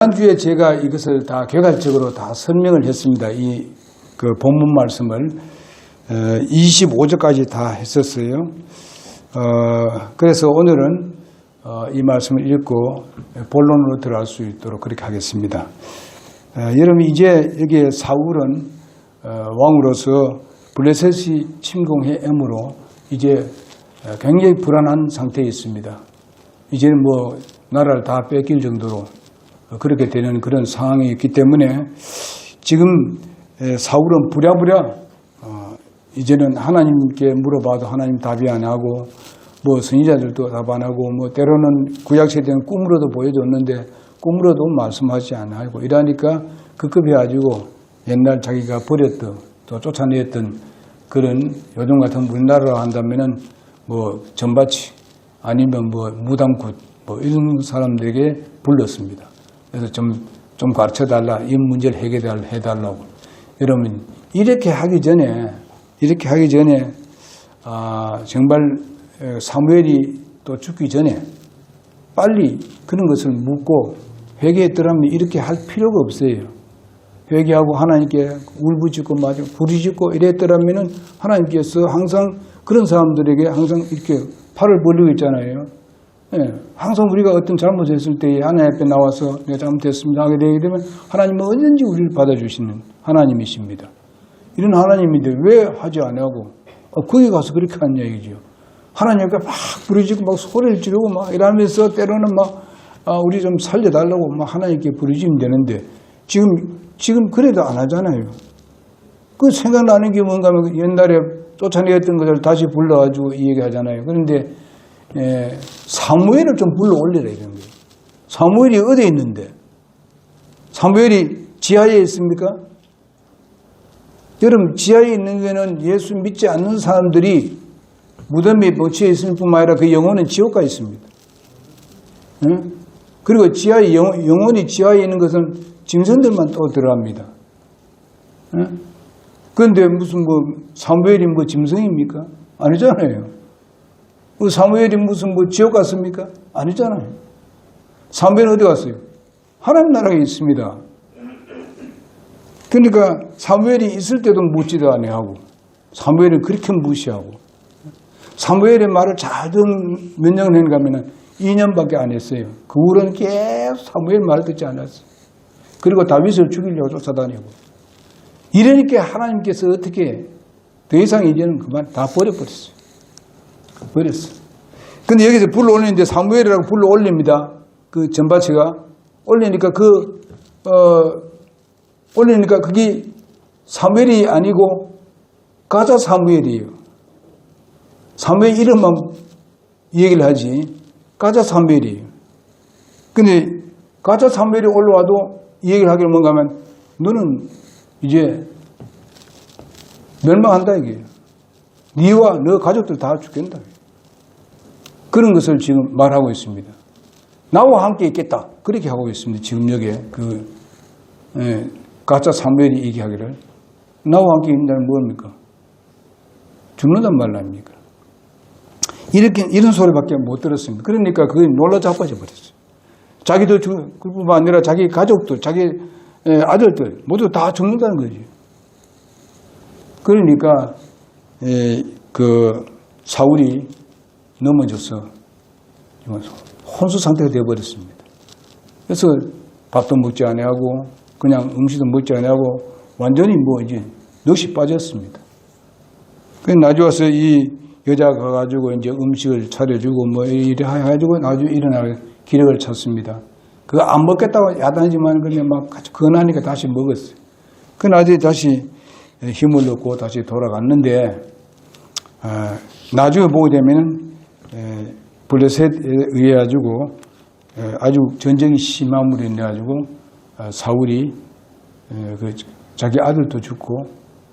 지난주에 제가 이것을 다 개괄적으로 다 설명을 했습니다. 그 본문 말씀을 25절까지 다 했었어요. 그래서 오늘은 이 말씀을 읽고 본론으로 들어갈 수 있도록 그렇게 하겠습니다. 여러분, 이제 여기에 사울은 왕으로서 블레셋이 침공해오므로 이제 굉장히 불안한 상태에 있습니다. 이제는 뭐 나라를 다 뺏길 정도로 그렇게 되는 그런 상황이 있기 때문에 지금 사울은 부랴부랴 이제는 하나님께 물어봐도 하나님 답이 안 하고 뭐 선지자들도 답 안 하고 뭐 때로는 구약시대는 꿈으로도 보여줬는데 꿈으로도 말씀하지 않고 이러니까 급급해가지고 옛날 자기가 버렸던 또 쫓아내었던 그런 요즘 같은 우리나라로 한다면은 뭐 전바치 아니면 뭐 무당굿 뭐 이런 사람들에게 불렀습니다. 그래서 좀 가르쳐달라. 이 문제를 해달라고. 여러분, 이렇게 하기 전에, 정말 사무엘이 또 죽기 전에 빨리 그런 것을 묻고 회개했더라면 이렇게 할 필요가 없어요. 회개하고 하나님께 울부짖고 부르짖고 이랬더라면은 하나님께서 항상 그런 사람들에게 항상 이렇게 팔을 벌리고 있잖아요. 예, 항상 우리가 어떤 잘못했을 때 하나님 앞에 나와서 내가 잘못했습니다 하게 되게 되면 하나님은 언제든지 우리를 받아주시는 하나님이십니다. 이런 하나님인데 왜 하지 않냐고 거기 가서 그렇게 하냐 얘기죠. 하나님 앞에 막 부르짖고 막 소리를 지르고 막 이러면서 때로는 막 우리 좀 살려달라고 막 하나님께 부르짖으면 되는데 지금 그래도 안 하잖아요. 그 생각나는 게 뭔가 하면 옛날에 쫓아내었던 것을 다시 불러가지고 이 얘기 하잖아요. 그런데 사무엘을 좀 불러 올리라 이런 거예요. 사무엘이 어디에 있는데? 사무엘이 지하에 있습니까? 여러분, 지하에 있는 데는 예수 믿지 않는 사람들이 무덤에 묻혀 있을 뿐만 아니라 그 영혼은 지옥가 있습니다. 응? 그리고 지하에 영혼이 지하에 있는 것은 짐승들만 또 들어갑니다. 응? 그런데 무슨 뭐 사무엘이 뭐 짐승입니까? 아니잖아요. 사무엘이 무슨 뭐 지옥 갔습니까? 아니잖아요. 사무엘은 어디 갔어요? 하나님 나라에 있습니다. 그러니까 사무엘이 있을 때도 묻지도 아니하고 사무엘은 그렇게 무시하고 사무엘의 말을 잘 듣는 몇 년을 했는가 하면 2년밖에 안 했어요. 그 후로는 계속 사무엘 말을 듣지 않았어요. 그리고 다윗을 죽이려고 쫓아다니고 이러니까 하나님께서 어떻게 더 이상 이제는 그만 다 버려버렸어요. 버렸어. 근데 여기서 불러 올리는데 사무엘이라고 불러 올립니다. 그 전바치가 올리니까 올리니까 그게 사무엘이 아니고 가자 사무엘이에요. 사무엘 이름만 얘기를 하지 가자 사무엘이에요. 근데 가자 사무엘이 올라와도 이 얘기를 하기를 뭔가 하면 너는 이제 멸망한다 이게. 네와 너 가족들 다 죽겠다. 그런 것을 지금 말하고 있습니다. 나와 함께 있겠다. 그렇게 하고 있습니다. 지금 여기에 가짜 사무엘이 얘기하기를 나와 함께 있다는 뭡니까? 죽는단 말 아닙니까? 이런 소리밖에 못 들었습니다. 그러니까 그게 놀라 자빠져 버렸어요. 자기도 그뿐만 아니라 자기 가족들, 자기 아들들 모두 다 죽는다는 거죠. 그러니까 그 사울이 넘어져서 혼수 상태가 되어버렸습니다. 그래서 밥도 먹지 않고 그냥 음식도 먹지 않고 완전히 뭐 이제 넋이 빠졌습니다. 그래서 나중에 와서 이 여자가 가가지고 이제 음식을 차려주고 뭐 이래 해가지고 나중에 일어나서 기력을 찾습니다. 그거 안 먹겠다고 야단하지만 그냥 막 건하니까 다시 먹었어요. 그 나중에 다시 힘을 얻고 다시 돌아갔는데 나중에 보게 되면 블레셋에 의해 가지고 아주 전쟁이 심함으로 인해 가지고 사울이 자기 아들도 죽고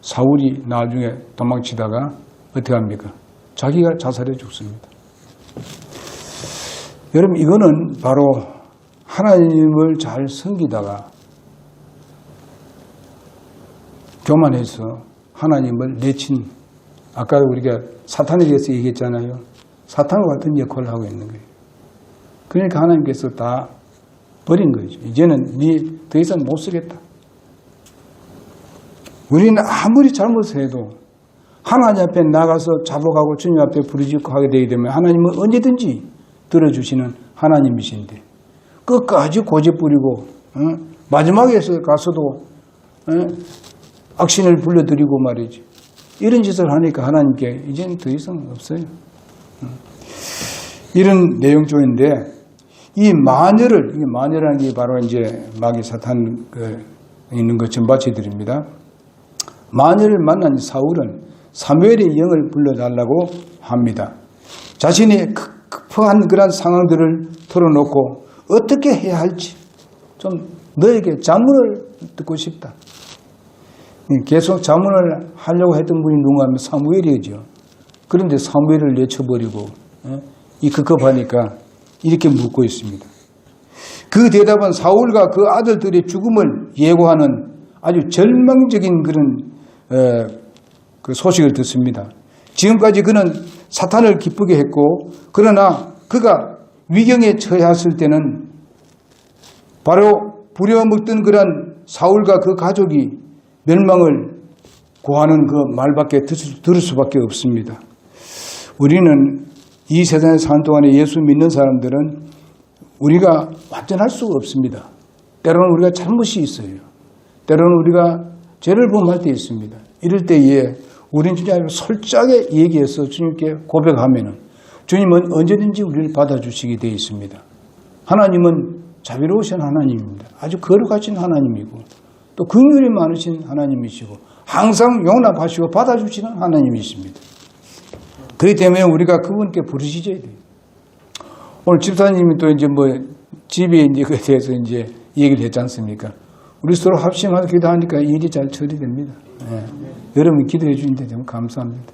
사울이 나중에 도망치다가 어떻게 합니까? 자기가 자살해 죽습니다. 여러분, 이거는 바로 하나님을 잘 섬기다가 교만해서 하나님을 내친, 아까 우리가 사탄에 대해서 얘기했잖아요. 사탄과 같은 역할을 하고 있는 거예요. 그러니까 하나님께서 다 버린 거죠. 이제는 네 더 이상 못 쓰겠다. 우리는 아무리 잘못을 해도 하나님 앞에 나가서 자복하고 주님 앞에 부르짖고 하게 되게 되면 하나님은 언제든지 들어주시는 하나님이신데 끝까지 고집 부리고 마지막에 가서도 악신을 불러드리고 말이지. 이런 짓을 하니까 하나님께 이제는 더 이상 없어요. 이런 내용 중인데 이 마녀라는 게 바로 이제 마귀 사탄 있는 것 전바치 드립니다. 마녀를 만난 사울은 사무엘의 영을 불러달라고 합니다. 자신이 급한 그런 상황들을 털어놓고 어떻게 해야 할지 좀 너에게 자문을 듣고 싶다. 계속 자문을 하려고 했던 분이 누군가 하면 사무엘이죠. 그런데 사무엘을 내쳐버리고 이 급급하니까 이렇게 묻고 있습니다. 그 대답은 사울과 그 아들들의 죽음을 예고하는 아주 절망적인 그런 그 소식을 듣습니다. 지금까지 그는 사탄을 기쁘게 했고 그러나 그가 위경에 처했을 때는 바로 부려먹던 그런 사울과 그 가족이 멸망을 고하는 그 말밖에 들을 수밖에 없습니다. 우리는 이 세상에 사는 동안에 예수 믿는 사람들은 우리가 완전할 수가 없습니다. 때로는 우리가 잘못이 있어요. 때로는 우리가 죄를 범할 때 있습니다. 이럴 때에 우리는 주님 솔직하게 얘기해서 주님께 고백하면 주님은 언제든지 우리를 받아주시게 되어 있습니다. 하나님은 자비로우신 하나님입니다. 아주 거룩하신 하나님이고 또 긍휼이 많으신 하나님이시고 항상 용납하시고 받아주시는 하나님이십니다. 그렇기 때문에 우리가 그분께 부르짖어야 돼요. 오늘 집사님이 또 이제 집에 이제 그에 대해서 이제 얘기를 했지 않습니까? 우리 서로 합심해서 기도하니까 일이 잘 처리됩니다. 여러분이 기도해 주는데 정말 감사합니다.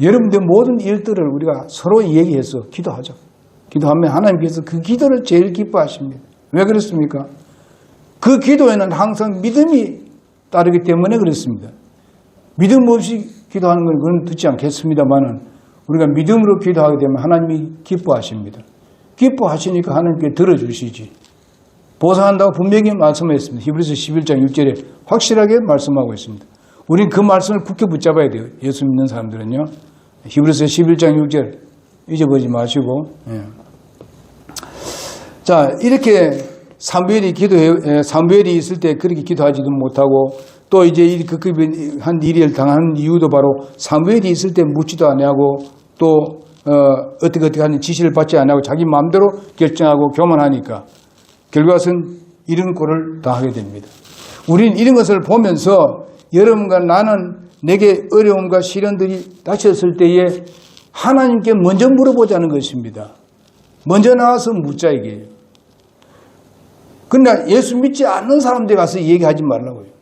여러분들 모든 일들을 우리가 서로 얘기해서 기도하죠. 기도하면 하나님께서 그 기도를 제일 기뻐하십니다. 왜 그렇습니까? 그 기도에는 항상 믿음이 따르기 때문에 그렇습니다. 믿음 없이 기도하는 건 그건 듣지 않겠습니다만은 우리가 믿음으로 기도하게 되면 하나님이 기뻐하십니다. 기뻐하시니까 하나님께 들어주시지. 보상한다고 분명히 말씀했습니다. 히브리서 11장 6절에 확실하게 말씀하고 있습니다. 우린 그 말씀을 굳게 붙잡아야 돼요. 예수 믿는 사람들은요. 히브리서 11장 6절 잊어버리지 마시고. 자, 이렇게 사무엘이 있을 때 그렇게 기도하지도 못하고 또 이제 한 일을 당한 이유도 바로 사무엘이 있을 때 묻지도 않냐고 또 어떻게 하는 지시를 받지 않냐고 자기 마음대로 결정하고 교만하니까 결과는 이런 꼴을 당하게 됩니다. 우리는 이런 것을 보면서 여러분과 나는 내게 어려움과 시련들이 닥쳤을 때에 하나님께 먼저 물어보자는 것입니다. 먼저 나와서 묻자 이게요. 그러나 예수 믿지 않는 사람들 가서 얘기하지 말라고요.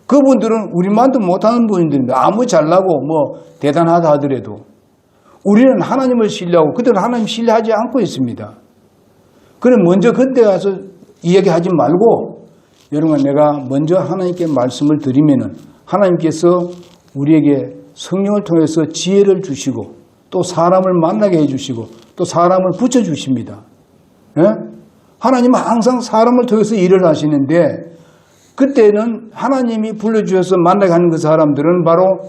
그분들은 우리만도 못하는 분들인데 아무 잘나고 대단하다 하더라도 우리는 하나님을 신뢰하고 그들은 하나님 신뢰하지 않고 있습니다. 그럼 먼저 그때 가서 이야기하지 말고 여러분 내가 먼저 하나님께 말씀을 드리면은 하나님께서 우리에게 성령을 통해서 지혜를 주시고 또 사람을 만나게 해주시고 또 사람을 붙여주십니다. 하나님은 항상 사람을 통해서 일을 하시는데 그때는 하나님이 불러주셔서 만나게 하는 그 사람들은 바로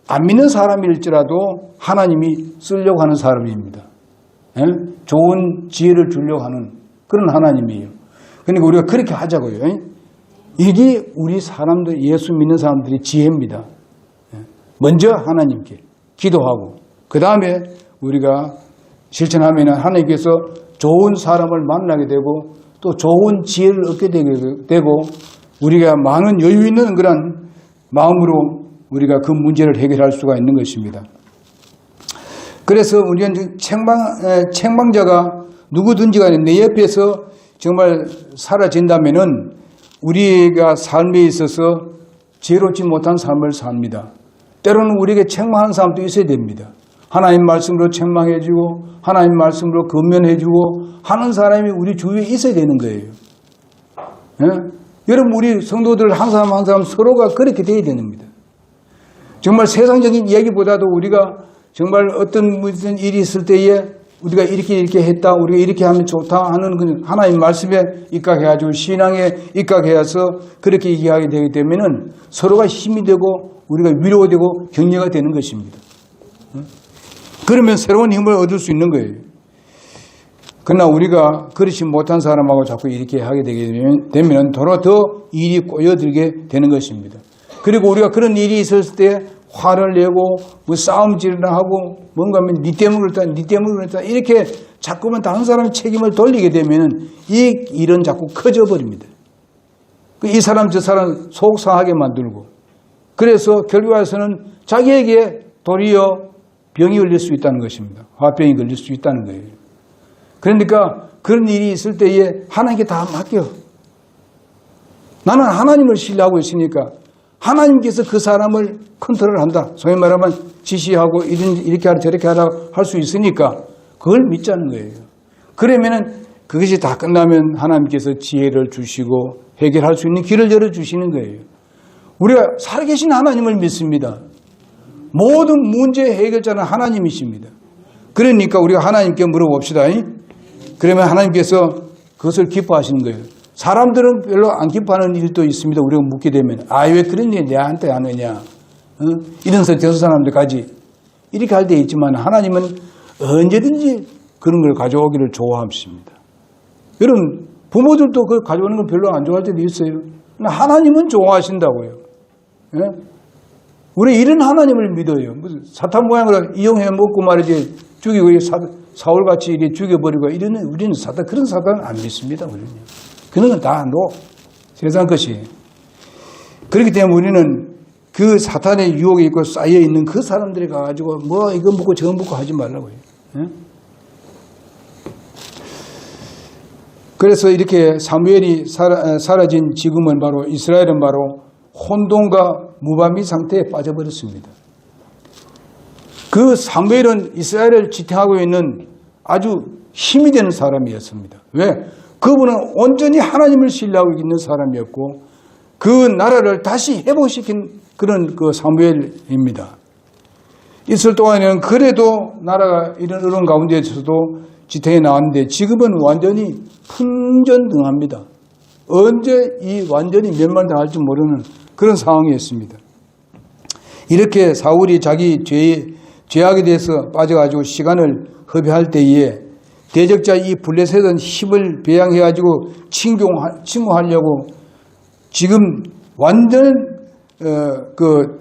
안 믿는 사람일지라도 하나님이 쓰려고 하는 사람입니다. 좋은 지혜를 주려고 하는 그런 하나님이에요. 그러니까 우리가 그렇게 하자고요. 이게 우리 사람들, 예수 믿는 사람들의 지혜입니다. 먼저 하나님께 기도하고 그 다음에 우리가 실천하면 하나님께서 좋은 사람을 만나게 되고 또 좋은 지혜를 얻게 되고 우리가 많은 여유 있는 그런 마음으로 우리가 그 문제를 해결할 수가 있는 것입니다. 그래서 우리는 책망자가 누구든지 간에 내 옆에서 정말 사라진다면은 우리가 삶에 있어서 지혜롭지 못한 삶을 삽니다. 때로는 우리에게 책망하는 사람도 있어야 됩니다. 하나님 말씀으로 책망해주고 하나님 말씀으로 권면해주고 하는 사람이 우리 주위에 있어야 되는 거예요. 여러분 우리 성도들 한 사람 한 사람 서로가 그렇게 돼야 됩니다. 정말 세상적인 이야기보다도 우리가 정말 어떤 무슨 일이 있을 때에 우리가 이렇게 했다, 우리가 이렇게 하면 좋다 하는 그 하나님 말씀에 입각해가지고 신앙에 입각해서 그렇게 얘기하게 되기 때문에는 서로가 힘이 되고 우리가 위로가 되고 격려가 되는 것입니다. 그러면 새로운 힘을 얻을 수 있는 거예요. 그러나 우리가 그렇지 못한 사람하고 자꾸 이렇게 하게 되게 되면 더 일이 꼬여들게 되는 것입니다. 그리고 우리가 그런 일이 있었을 때 화를 내고 뭐 싸움질을 하고 뭔가 하면 니 때문에 그랬다 이렇게 자꾸만 다른 사람의 책임을 돌리게 되면 이 일은 자꾸 커져 버립니다. 이 사람 저 사람 속상하게 만들고 그래서 결과에서는 자기에게 도리어 병이 걸릴 수 있다는 것입니다. 화병이 걸릴 수 있다는 거예요. 그러니까 그런 일이 있을 때에 하나님께 다 맡겨. 나는 하나님을 신뢰하고 있으니까 하나님께서 그 사람을 컨트롤한다. 소위 말하면 지시하고 이렇게 하라 저렇게 하라 할 수 있으니까 그걸 믿자는 거예요. 그러면은 그것이 다 끝나면 하나님께서 지혜를 주시고 해결할 수 있는 길을 열어주시는 거예요. 우리가 살아계신 하나님을 믿습니다. 모든 문제 해결자는 하나님이십니다. 그러니까 우리가 하나님께 물어봅시다. 그러면 하나님께서 그것을 기뻐하시는 거예요. 사람들은 별로 안 기뻐하는 일도 있습니다. 우리가 묻게 되면 왜 그런 일 내한테 하느냐. 이런 저런 사람들까지 이렇게 할 때 있지만 하나님은 언제든지 그런 걸 가져오기를 좋아하십니다. 여러분 부모들도 그걸 가져오는 걸 별로 안 좋아할 때도 있어요. 하나님은 좋아하신다고요. 우리 이런 하나님을 믿어요. 무슨 사탄 모양으로 이용해 먹고 말이지 죽이고 사울같이 이렇게 죽여버리고 이러는 우리는 그런 사탄은 안 믿습니다. 우리는. 그런 건 다 세상 것이에요. 그렇기 때문에 우리는 그 사탄의 유혹이 있고 쌓여있는 그 사람들이 가가지고 뭐 이거 먹고 저거 먹고 하지 말라고요. 그래서 이렇게 사무엘이 사라진 지금은 바로 이스라엘은 바로 혼돈과 무방비 상태에 빠져버렸습니다. 그 사무엘은 이스라엘을 지탱하고 있는 아주 힘이 되는 사람이었습니다. 왜? 그분은 온전히 하나님을 신뢰하고 있는 사람이었고 그 나라를 다시 회복시킨 그런 그 사무엘입니다. 있을 동안에는 그래도 나라가 이런 어려운 가운데에서도 지탱해 나왔는데 지금은 완전히 풍전등합니다. 언제 이 완전히 멸망당할지 모르는 그런 상황이었습니다. 이렇게 사울이 자기 죄악에 대해서 빠져가지고 시간을 허비할 때에 대적자 이 블레셋은 힘을 배양해가지고 침공하려고 지금 완전 그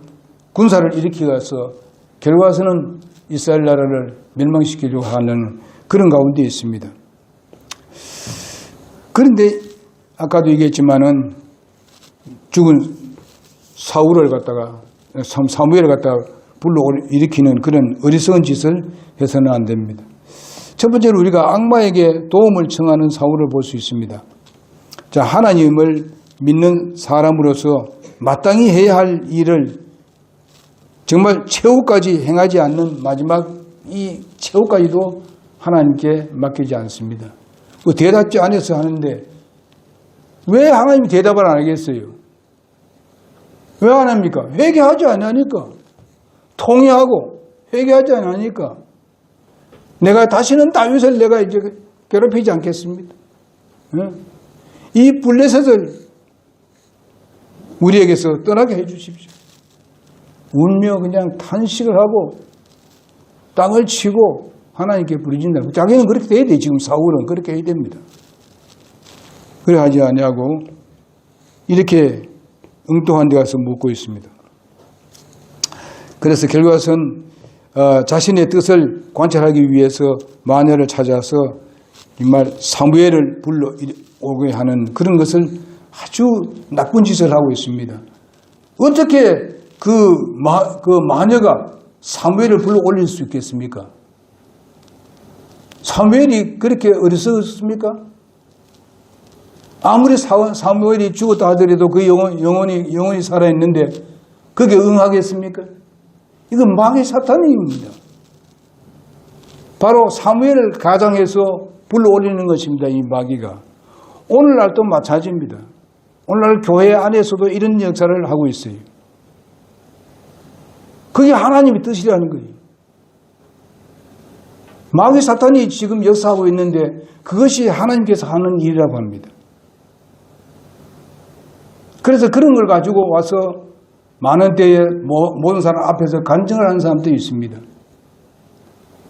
군사를 일으켜서 결과서는 이스라엘 나라를 멸망시키려고 하는 그런 가운데 있습니다. 그런데 아까도 얘기했지만은 죽은 사무엘을 갖다가 불러 일으키는 그런 어리석은 짓을 해서는 안 됩니다. 첫 번째로 우리가 악마에게 도움을 청하는 사울을 볼 수 있습니다. 자, 하나님을 믿는 사람으로서 마땅히 해야 할 일을 정말 최후까지 행하지 않는 마지막 이 최후까지도 하나님께 맡기지 않습니다. 대답지 않아서 하는데 왜 하나님이 대답을 안 하겠어요? 왜 안 합니까? 회개하지 않으니까. 통회하고 회개하지 않으니까. 내가 다시는 다윗을 내가 이제 괴롭히지 않겠습니다. 이 블레셋을 우리에게서 떠나게 해 주십시오. 울며 그냥 탄식을 하고 땅을 치고 하나님께 부르진다. 자기는 그렇게 돼야 돼. 지금 사울은 그렇게 해야 됩니다. 그래 하지 않냐고 이렇게 엉뚱한 데 가서 묻고 있습니다. 그래서 결과선 자신의 뜻을 관찰하기 위해서 마녀를 찾아서 정말 사무엘을 불러 오게 하는 그런 것을 아주 나쁜 짓을 하고 있습니다. 어떻게 그 마녀가 사무엘을 불러 올릴 수 있겠습니까? 사무엘이 그렇게 어리석었습니까? 아무리 사무엘이 죽었다 하더라도 그 영혼이 살아있는데 그게 응하겠습니까? 이건 마귀의 사탄입니다. 바로 사무엘을 가장해서 불러올리는 것입니다. 이 마귀가. 오늘날도 마찬가지입니다. 오늘날 교회 안에서도 이런 역사를 하고 있어요. 그게 하나님의 뜻이라는 거예요. 마귀 사탄이 지금 역사하고 있는데 그것이 하나님께서 하는 일이라고 합니다. 그래서 그런 걸 가지고 와서 많은 때에 모든 사람 앞에서 간증을 하는 사람도 있습니다.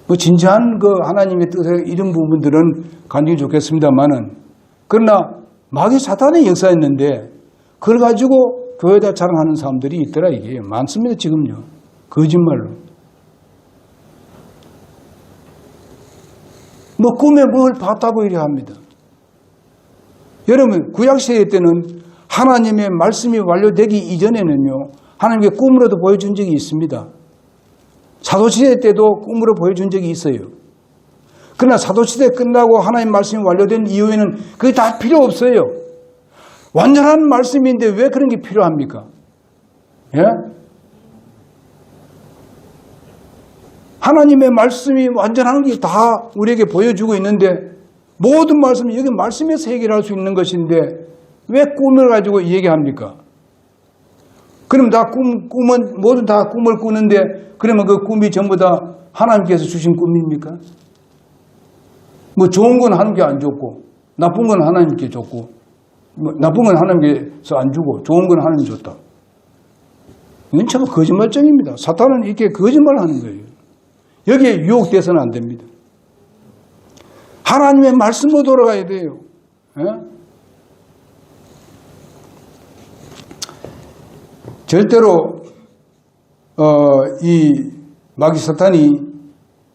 뭐 진지한 그 하나님의 뜻에 이런 부분들은 간증이 좋겠습니다만은, 그러나 마귀 사탄의 역사였는데 그걸 가지고 교회에다 자랑하는 사람들이 있더라. 이게 많습니다. 지금요. 거짓말로. 뭐 꿈에 뭘 봤다고 이래 합니다. 여러분, 구약시대 때는 하나님의 말씀이 완료되기 이전에는요, 하나님께 꿈으로도 보여준 적이 있습니다. 사도시대 때도 꿈으로 보여준 적이 있어요. 그러나 사도시대 끝나고 하나님 말씀이 완료된 이후에는 그게 다 필요 없어요. 완전한 말씀인데 왜 그런 게 필요합니까? 예? 하나님의 말씀이 완전한 게 다 우리에게 보여주고 있는데 모든 말씀이 여기 말씀에서 해결할 수 있는 것인데 왜 꿈을 가지고 얘기합니까? 그럼 다 꿈은 모두 다 꿈을 꾸는데 그러면 그 꿈이 전부 다 하나님께서 주신 꿈입니까? 뭐 좋은 건 하나님께 안 줬고 나쁜 건 하나님께 줬고 뭐 나쁜 건 하나님께서 안 주고 좋은 건 하나님 줬다. 이건 참 거짓말쟁입니다. 사탄은 이렇게 거짓말을 하는 거예요. 여기에 유혹돼서는 안 됩니다. 하나님의 말씀으로 돌아가야 돼요. 예? 절대로 이 마귀 사탄이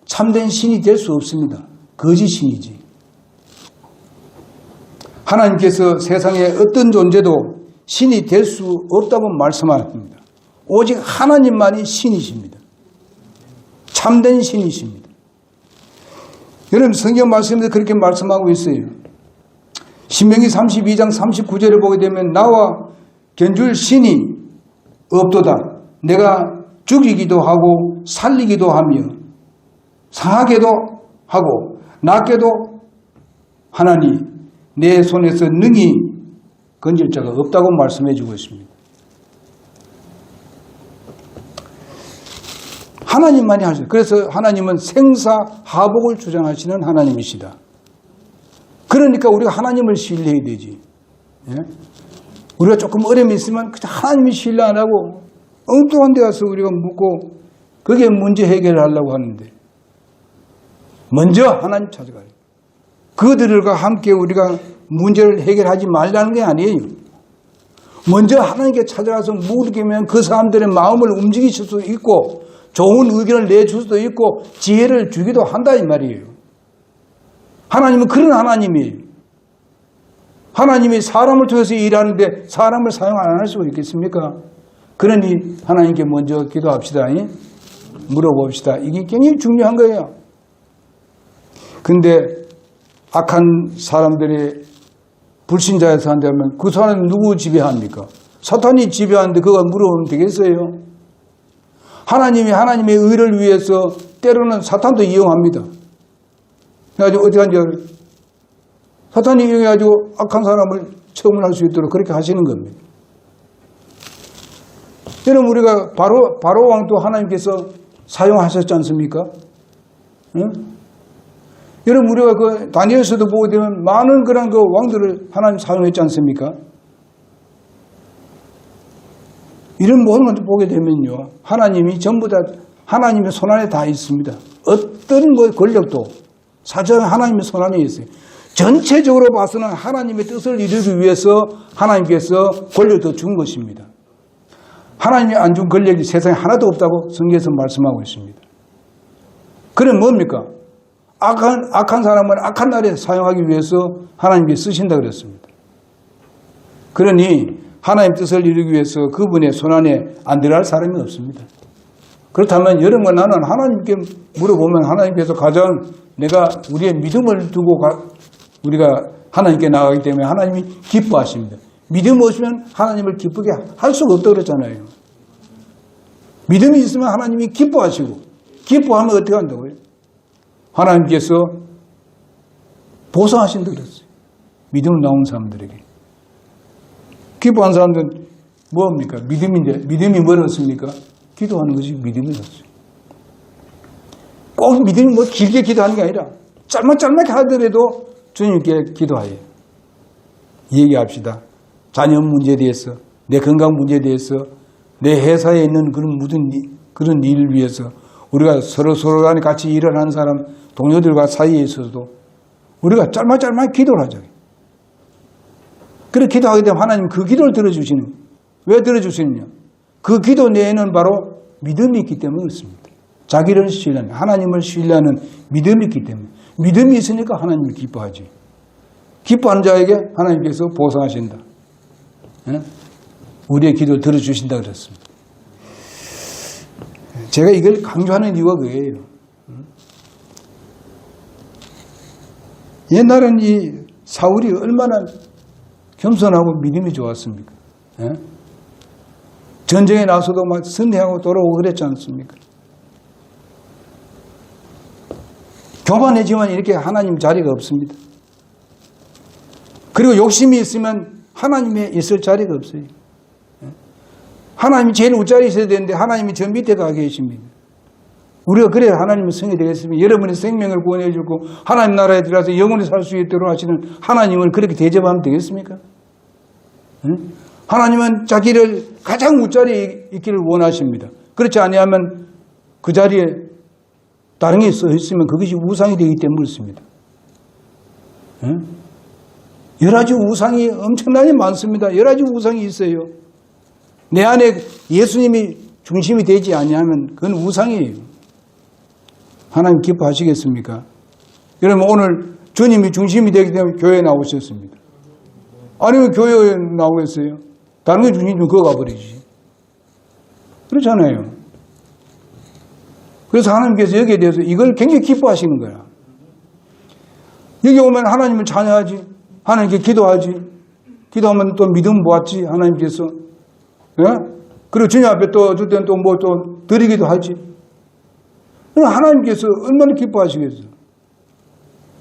참된 신이 될 수 없습니다. 거짓 신이지. 하나님께서 세상에 어떤 존재도 신이 될 수 없다고 말씀하십니다. 오직 하나님만이 신이십니다. 참된 신이십니다. 여러분, 성경 말씀에서 그렇게 말씀하고 있어요. 신명기 32장 39절을 보게 되면 나와 견줄 신이 없도다. 내가 죽이기도 하고 살리기도 하며 상하게도 하고 낫게도 하나니 내 손에서 능히 건질 자가 없다고 말씀해 주고 있습니다. 하나님만이 하시죠. 그래서 하나님은 생사하복을 주장하시는 하나님이시다. 그러니까 우리가 하나님을 신뢰해야 되지. 예? 우리가 조금 어려움이 있으면 하나님이 신뢰 안 하고 엉뚱한 데 가서 우리가 묻고 그게 문제 해결을 하려고 하는데 먼저 하나님 찾아가요. 그들과 함께 우리가 문제를 해결하지 말라는 게 아니에요. 먼저 하나님께 찾아가서 물으면 그 사람들의 마음을 움직이실 수도 있고 좋은 의견을 내줄 수도 있고 지혜를 주기도 한다 이 말이에요. 하나님은 그런 하나님이에요. 하나님이 사람을 통해서 일하는데 사람을 사용 안 할 수가 있겠습니까? 그러니 하나님께 먼저 기도합시다. 물어봅시다. 이게 굉장히 중요한 거예요. 근데 악한 사람들이 불신자에서 한다면 그 사람은 누구 지배합니까? 사탄이 지배하는데 그거 물어보면 되겠어요? 하나님이 하나님의 의를 위해서 때로는 사탄도 이용합니다. 그래가지고 어떻게 하는지 사탄이 이용해가지고 악한 사람을 처분할 수 있도록 그렇게 하시는 겁니다. 여러분, 우리가 바로 왕도 하나님께서 사용하셨지 않습니까? 응? 여러분, 우리가 그 다니엘서도 보게 되면 많은 그런 그 왕들을 하나님 사용했지 않습니까? 이런 모든 것을 보게 되면요, 하나님이 전부 다 하나님의 손안에 다 있습니다. 어떤 뭐 권력도 사실은 하나님의 손안에 있어요. 전체적으로 봐서는 하나님의 뜻을 이루기 위해서 하나님께서 권력도 준 것입니다. 하나님이 안 준 권력이 세상에 하나도 없다고 성경에서 말씀하고 있습니다. 그럼 뭡니까? 악한 사람은 악한 날에 사용하기 위해서 하나님께 쓰신다 그랬습니다. 그러니 하나님 뜻을 이루기 위해서 그분의 손안에 안 들어갈 사람이 없습니다. 그렇다면 여러분과 나는 하나님께 물어보면 하나님께서 가장 내가 우리의 믿음을 두고 우리가 하나님께 나가기 때문에 하나님이 기뻐하십니다. 믿음 없으면 하나님을 기쁘게 할 수가 없다고 그랬잖아요. 믿음이 있으면 하나님이 기뻐하시고 기뻐하면 어떻게 한다고요? 하나님께서 보상하신다고 그랬어요. 믿음을 나온 사람들에게. 기뻐한 사람들은 뭡니까? 믿음인데 믿음이 뭐였습니까? 기도하는 것이 믿음이었어요. 꼭 꼭 믿음이 뭐 길게 기도하는 게 아니라 짧게 하더라도 주님께 기도하여 얘기합시다. 자녀 문제에 대해서, 내 건강 문제에 대해서, 내 회사에 있는 그런 일을 위해서 우리가 서로 간에 같이 일을 하는 사람, 동료들과 사이에 있어서도 우리가 짧게 기도를 하자. 그렇게 기도하게 되면 하나님 그 기도를 들어주시는 거예요. 왜 들어주시느냐? 그 기도 내에는 바로 믿음이 있기 때문에 그렇습니다. 자기를 신뢰하는, 하나님을 신뢰하는 믿음이 있기 때문에. 믿음이 있으니까 하나님을 기뻐하지. 기뻐하는 자에게 하나님께서 보상하신다. 우리의 기도를 들어주신다 그랬습니다. 제가 이걸 강조하는 이유가 그거예요. 옛날엔 이 사울이 얼마나 겸손하고 믿음이 좋았습니까? 전쟁에 나서도 막 선대하고 돌아오고 그랬지 않습니까? 교만해지만 이렇게 하나님 자리가 없습니다. 그리고 욕심이 있으면 하나님에 있을 자리가 없어요. 하나님이 제일 윗자리에 있어야 되는데 하나님이 저 밑에 가 계십니다. 우리가 그래야 하나님의 성이 되겠습니다. 여러분의 생명을 구원해 주고 하나님 나라에 들어가서 영원히 살 수 있도록 하시는 하나님을 그렇게 대접하면 되겠습니까? 하나님은 자기를 가장 윗자리에 있기를 원하십니다. 그렇지 아니하면 그 자리에 다른 게 써 있으면 그것이 우상이 되기 때문에 그렇습니다. 여러 가지 우상이 엄청나게 많습니다. 여러 가지 우상이 있어요. 내 안에 예수님이 중심이 되지 아니하면 그건 우상이에요. 하나님 기뻐하시겠습니까? 여러분 오늘 주님이 중심이 되기 때문에 교회에 나오셨습니다. 아니면 교회에 나오겠어요? 다른 게 중심 좀 그거 가버리지. 그렇잖아요. 그래서 하나님께서 여기에 대해서 이걸 굉장히 기뻐하시는 거야. 여기 오면 하나님을 찬양하지. 하나님께 기도하지. 기도하면 또 믿음 모았지. 하나님께서. 예? 그리고 주님 앞에 또 어쩔 때는 또 뭐 또 드리기도 하지. 하나님께서 얼마나 기뻐하시겠어요.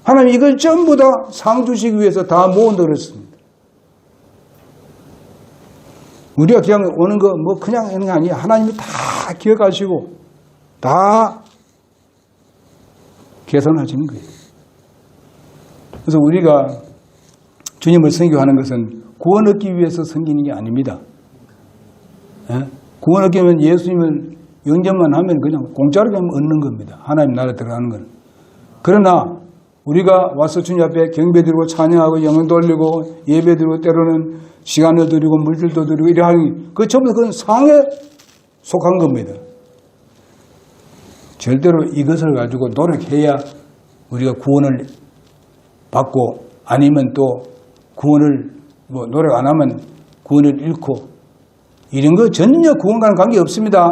하나님 이걸 전부 다 상 주시기 위해서 다 모은다 그랬습니다. 우리가 그냥 오는 거 뭐 그냥 하는 게 아니에요. 하나님이 다 기억하시고 다 계산하시는 거예요. 그래서 우리가 주님을 선교하는 것은 구원 얻기 위해서 섬기는 게 아닙니다. 예? 구원 얻기 위해서 예수님을 영접만 하면 그냥 공짜로 그냥 얻는 겁니다. 하나님 나라에 들어가는 건. 그러나 우리가 와서 주님 앞에 경배드리고 찬양하고 영혼 돌리고 예배드리고 때로는 시간을 드리고 물질도 드리고 이래 하는 그 전부 그건 상에 속한 겁니다. 절대로 이것을 가지고 노력해야 우리가 구원을 받고 아니면 또 구원을 뭐 노력 안 하면 구원을 잃고 이런 거 전혀 구원과는 관계 없습니다.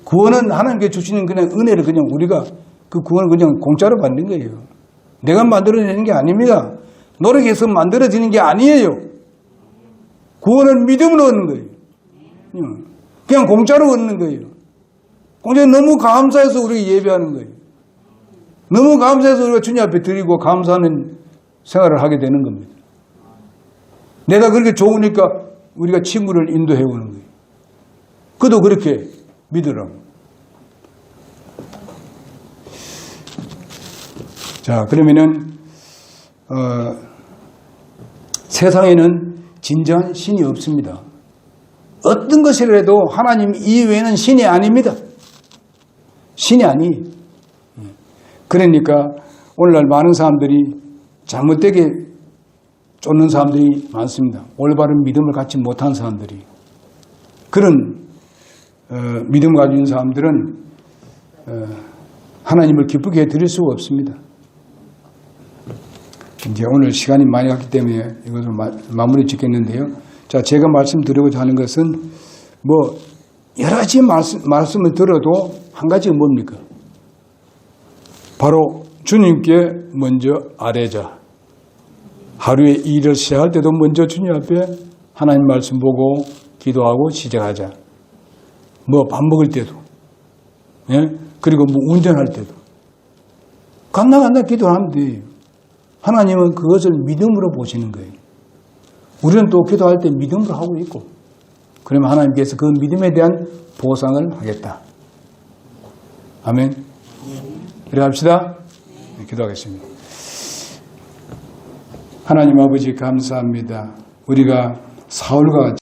구원은 하나님께 주시는 그냥 은혜를 그냥 우리가 그 구원을 그냥 공짜로 받는 거예요. 내가 만들어내는 게 아닙니다. 노력해서 만들어지는 게 아니에요. 구원은 믿음으로 얻는 거예요. 그냥 공짜로 얻는 거예요. 공짜로 너무 감사해서 우리가 예배하는 거예요. 너무 감사해서 우리가 주님 앞에 드리고 감사하는 생활을 하게 되는 겁니다. 내가 그렇게 좋으니까 우리가 친구를 인도해 오는 거예요. 그도 그렇게 믿으라고. 자, 그러면은 세상에는 진정한 신이 없습니다. 어떤 것이라도 하나님 이외에는 신이 아닙니다. 신이 아니에요. 그러니까 오늘날 많은 사람들이 잘못되게 쫓는 사람들이 많습니다. 올바른 믿음을 갖지 못한 사람들이. 그런 믿음 가지고 있는 사람들은 하나님을 기쁘게 해드릴 수가 없습니다. 이제 오늘 시간이 많이 갔기 때문에 이것을 마무리 짓겠는데요. 자, 제가 말씀드리고자 하는 것은 뭐 여러 가지 말씀을 들어도 한 가지가 뭡니까? 바로 주님께 먼저 아뢰자. 하루에 일을 시작할 때도 먼저 주님 앞에 하나님 말씀 보고 기도하고 시작하자. 뭐 밥 먹을 때도, 예? 그리고 뭐 운전할 때도 간다 기도하면 돼요. 하나님은 그것을 믿음으로 보시는 거예요. 우리는 또 기도할 때 믿음으로 하고 있고, 그러면 하나님께서 그 믿음에 대한 보상을 하겠다. 아멘. 기도합시다. 네, 기도하겠습니다. 하나님 아버지 감사합니다. 우리가 사울과 같이